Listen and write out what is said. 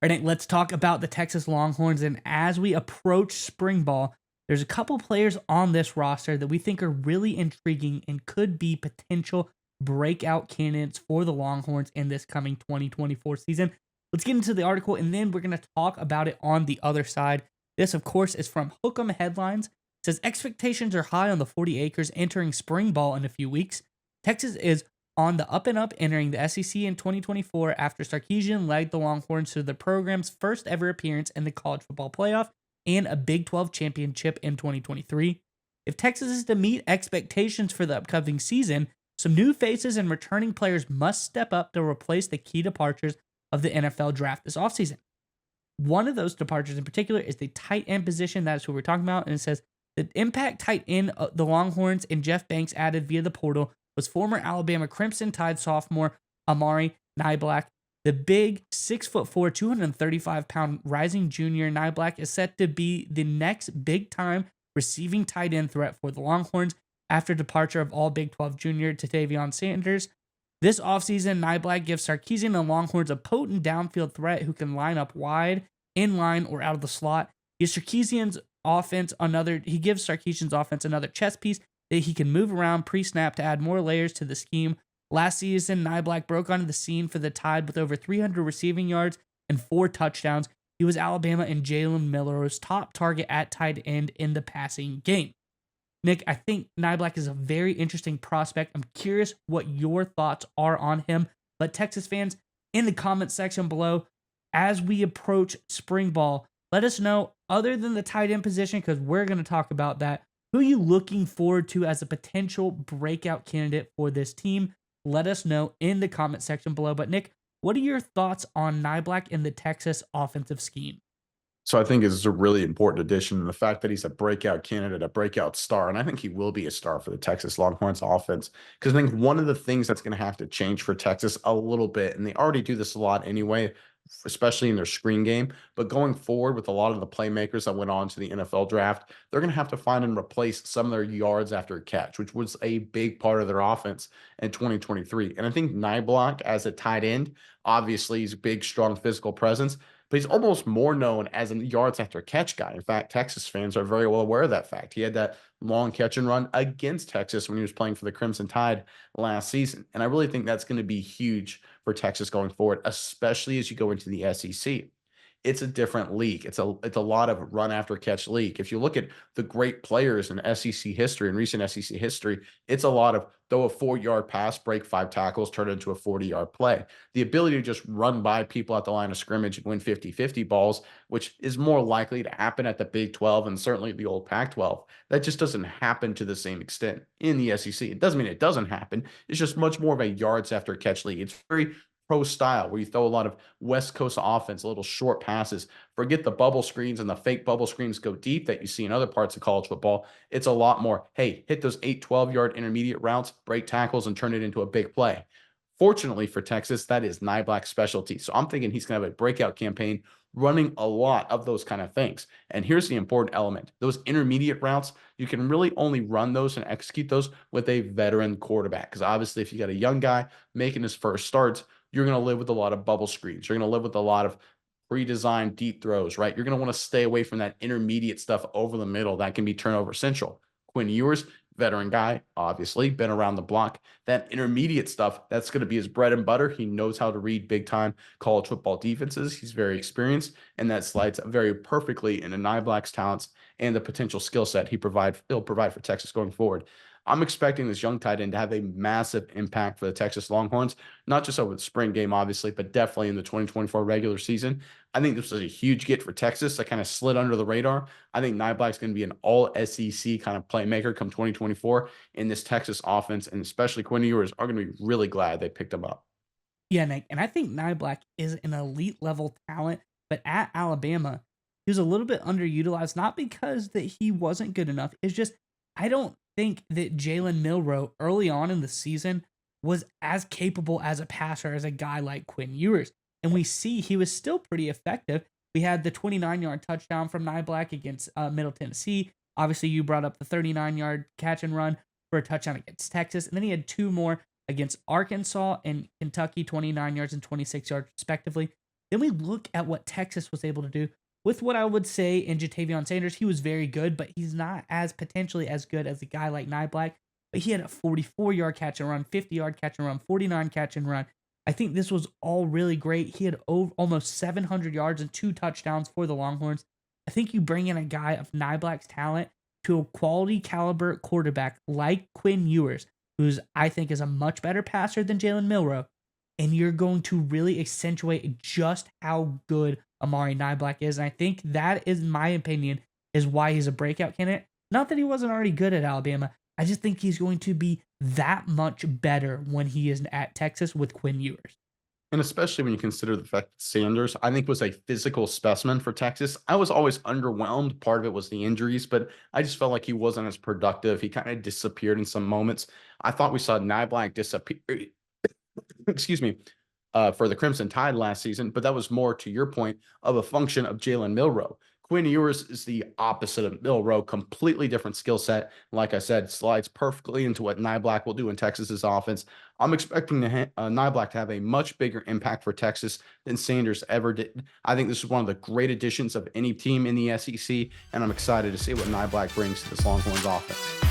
All right, let's talk about the Texas Longhorns. And as we approach spring ball, there's a couple players on this roster that we think are really intriguing and could be potential breakout candidates for the Longhorns in this coming 2024 season. Let's get into the article and then we're going to talk about it on the other side. This, of course, is from Hook'em Headlines. It says expectations are high on the 40 acres entering spring ball in a few weeks. Texas is on the up and up entering the SEC in 2024 after Sarkisian led the Longhorns to the program's first ever appearance in the college football playoff and a Big 12 championship in 2023. If Texas is to meet expectations for the upcoming season, some new faces and returning players must step up to replace the key departures of the NFL draft this offseason. One of those departures in particular is the tight end position. That's who we're talking about. And it says the impact tight end the Longhorns and Jeff Banks added via the portal was former Alabama Crimson Tide sophomore Amari Niblack. The big 6'4", 235-pound rising junior Niblack is set to be the next big-time receiving tight end threat for the Longhorns after departure of all Big 12 junior Tavion Sanders. This offseason, Niblack gives Sarkisian and Longhorns a potent downfield threat who can line up wide, in line, or out of the slot. He gives Sarkisian's offense another chess piece that he can move around pre-snap to add more layers to the scheme. Last season, Niblack broke onto the scene for the Tide with over 300 receiving yards and 4 touchdowns. He was Alabama and Jalen Milroe's top target at tight end in the passing game. Nick, I think Niblack is a very interesting prospect. I'm curious what your thoughts are on him. Let Texas fans in the comment section below as we approach spring ball. Let us know, other than the tight end position, because we're going to talk about that, who are you looking forward to as a potential breakout candidate for this team? Let us know in the comment section below. But Nick, what are your thoughts on Niblack in the Texas offensive scheme? So I think it's a really important addition. And the fact that he's a breakout candidate, a breakout star, and I think he will be a star for the Texas Longhorns offense. Because I think one of the things that's going to have to change for Texas a little bit, and they already do this a lot anyway, especially in their screen game. But going forward with a lot of the playmakers that went on to the NFL draft, they're going to have to find and replace some of their yards after a catch, which was a big part of their offense in 2023. And I think Niblack as a tight end, obviously he's a big, strong physical presence, but he's almost more known as a yards after catch guy. In fact, Texas fans are very well aware of that fact. He had that long catch and run against Texas when he was playing for the Crimson Tide last season. And I really think that's going to be huge for Texas going forward, especially as you go into the SEC. It's a different league. It's a lot of run after catch league. If you look at the great players in SEC history, in recent SEC history, it's a lot of throw a 4-yard pass, break 5 tackles, turn it into a 40-yard play. The ability to just run by people at the line of scrimmage and win 50-50 balls, which is more likely to happen at the Big 12 and certainly the old Pac-12, that just doesn't happen to the same extent in the SEC. It doesn't mean it doesn't happen. It's just much more of a yards after catch league. It's very pro style where you throw a lot of West Coast offense, little short passes. Forget the bubble screens and the fake bubble screens go deep that you see in other parts of college football. It's a lot more, hey, hit those 8, 12-yard intermediate routes, break tackles, and turn it into a big play. Fortunately for Texas, that is Niblack's specialty. So I'm thinking he's going to have a breakout campaign running a lot of those kind of things. And here's the important element. Those intermediate routes, you can really only run those and execute those with a veteran quarterback. Because obviously, if you got a young guy making his first starts, you're going to live with a lot of bubble screens. You're going to live with a lot of pre-designed deep throws, right? You're going to want to stay away from that intermediate stuff over the middle that can be turnover central. Quinn Ewers, veteran guy, obviously, been around the block. That intermediate stuff, that's going to be his bread and butter. He knows how to read big-time college football defenses. He's very experienced, and that slides very perfectly into Niblack's talents and the potential skill set he'll provide for Texas going forward. I'm expecting this young tight end to have a massive impact for the Texas Longhorns, not just over the spring game, obviously, but definitely in the 2024 regular season. I think this was a huge get for Texas that kind of slid under the radar. I think Niblack's going to be an all SEC kind of playmaker come 2024 in this Texas offense, and especially Quinn Ewers are going to be really glad they picked him up. Yeah, Nick, and I think Niblack is an elite level talent, but at Alabama, he was a little bit underutilized, not because that he wasn't good enough. It's just I don't think that Jalen Milroe early on in the season was as capable as a passer as a guy like Quinn Ewers. And we see he was still pretty effective. We had the 29-yard touchdown from Niblack against Middle Tennessee. Obviously, you brought up the 39-yard catch and run for a touchdown against Texas. And then he had 2 more against Arkansas and Kentucky, 29 yards and 26 yards respectively. Then we look at what Texas was able to do with what I would say in Jatavion Sanders. He was very good, but he's not as potentially as good as a guy like Niblack. But he had a 44-yard catch and run, 50-yard catch and run, 49 catch and run. I think this was all really great. He had almost 700 yards and 2 touchdowns for the Longhorns. I think you bring in a guy of Niblack's talent to a quality caliber quarterback like Quinn Ewers, who's I think is a much better passer than Jalen Milroe, and you're going to really accentuate just how good Amari Niblack is. And I think that is my opinion is why he's a breakout candidate. Not that he wasn't already good at Alabama. I just think he's going to be that much better when he is at Texas with Quinn Ewers. And especially when you consider the fact that Sanders, I think, was a physical specimen for Texas. I was always underwhelmed. Part of it was the injuries, but I just felt like he wasn't as productive. He kind of disappeared in some moments. I thought we saw Niblack disappear, excuse me, for the Crimson Tide last season, but that was more, to your point, of a function of Jalen Milroe. Quinn Ewers is the opposite of Milroe, completely different skill set. Like I said, slides perfectly into what Niblack will do in Texas's offense. I'm expecting Niblack to have a much bigger impact for Texas than Sanders ever did. I think this is one of the great additions of any team in the SEC, and I'm excited to see what Niblack brings to this Longhorns offense.